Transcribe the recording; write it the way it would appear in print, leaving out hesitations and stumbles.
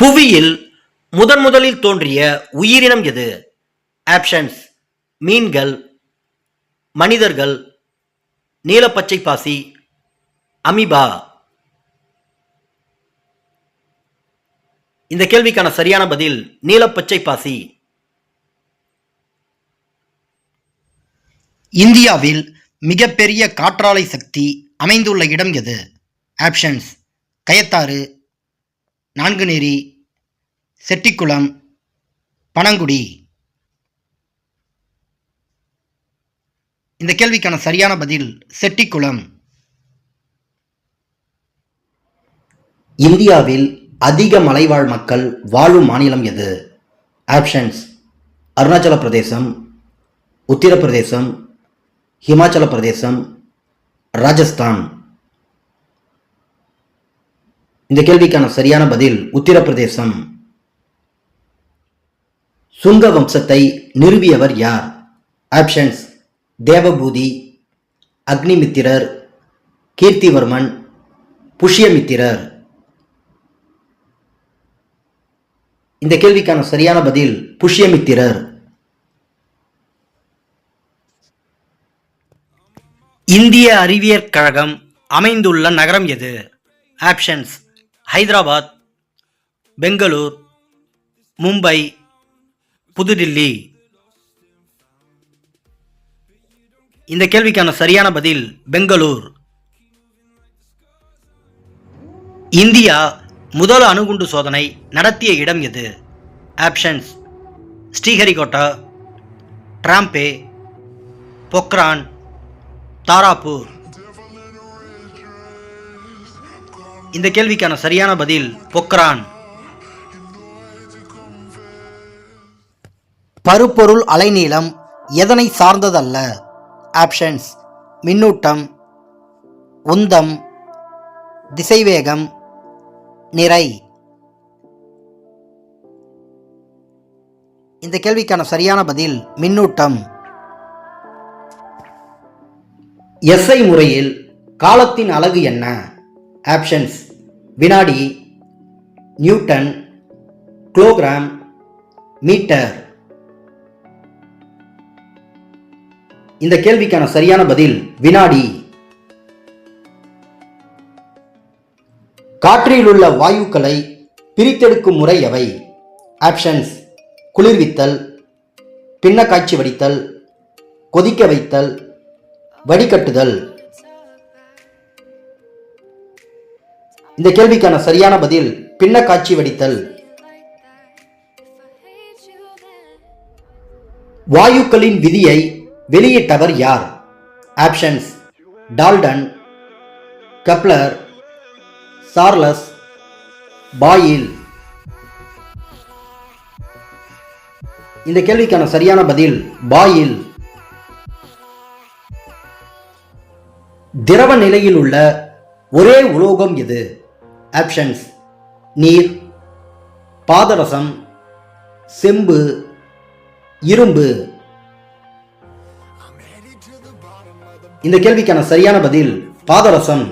புவியில் முதலில் தோன்றிய உயிரினம் எது? ஆப்ஷன்ஸ்: மீன்கள், மனிதர்கள், நீலப்பச்சை பாசி, அமீபா. இந்த கேள்விக்கான சரியான பதில் நீலப்பச்சை பாசி. இந்தியாவில் மிகப்பெரிய காற்றாலை சக்தி அமைந்துள்ள இடம் எது? ஆப்ஷன்ஸ்: கயத்தாறு, நான்குநேரி, செட்டிக்குளம், பனங்குடி. இந்த கேள்விக்கான சரியான பதில் செட்டிக்குளம். இந்தியாவில் அதிக மலைவாழ் மக்கள் வாழும் மாநிலம் எது? ஆப்ஷன்ஸ்: அருணாச்சல பிரதேசம், உத்தரப்பிரதேசம், ஹிமாச்சல பிரதேசம், ராஜஸ்தான். இந்த கேள்விக்கான சரியான பதில் உத்தரப்பிரதேசம். சுங்க வம்சத்தை நிறுவியவர் யார்? ஆப்ஷன்ஸ்: தேவபூதி, அக்னிமித்திரர், கீர்த்திவர்மன், புஷ்யமித்திரர். இந்த கேள்விக்கான சரியான பதில் புஷ்யமித்திரர். இந்திய அறிவியற் கழகம் அமைந்துள்ள நகரம் எது? ஆப்ஷன்ஸ்: ஹைதராபாத், பெங்களூர், மும்பை, புதுடில்லி. இந்த கேள்விக்கான சரியான பதில் பெங்களூர். இந்தியா முதல் அணுகுண்டு சோதனை நடத்திய இடம் எது? ஆப்ஷன்ஸ்: ஸ்ரீஹரிகோட்டா, டிராம்பே, பொக்ரான், தாராப்பூர். இந்த கேள்விக்கான சரியான பதில் பொக்ரான். பருப்பொருள் அலைநீளம் எதனை சார்ந்ததல்ல? ஆப்ஷன்ஸ்: மின்னூட்டம், உந்தம், திசைவேகம், நிறை. இந்த கேள்விக்கான சரியான பதில் மின்னூட்டம். எஸ்ஐ முறையில் காலத்தின் அலகு என்ன? ஆப்ஷன்ஸ்: வினாடி, நியூட்டன், கிலோகிராம், மீட்டர். இந்த கேள்விக்கான சரியான பதில் வினாடி. காற்றில் உள்ள வாயுக்களை பிரித்தெடுக்கும் முறை எவை? ஆப்ஷன்ஸ்: குளிர்வித்தல், பின்ன காய்ச்சி வடித்தல், கொதிக்க வைத்தல், வடிகட்டுதல். இந்த கேள்விக்கான சரியான பதில் பின்ன காய்ச்சி வடித்தல். வாயுக்களின் விதியை வெளியிட்டவர் யார்? Options: Dalton, Kepler, Charles, boil. இந்த கேள்விக்கான சரியான பதில் பாயில். திரவ நிலையில் உள்ள ஒரே உலோகம் எது? ஆப்ஷன்ஸ்: நீர், பாதரசம், செம்பு, இரும்பு. இந்த கேள்விக்கான சரியான பதில் பாதரசம்.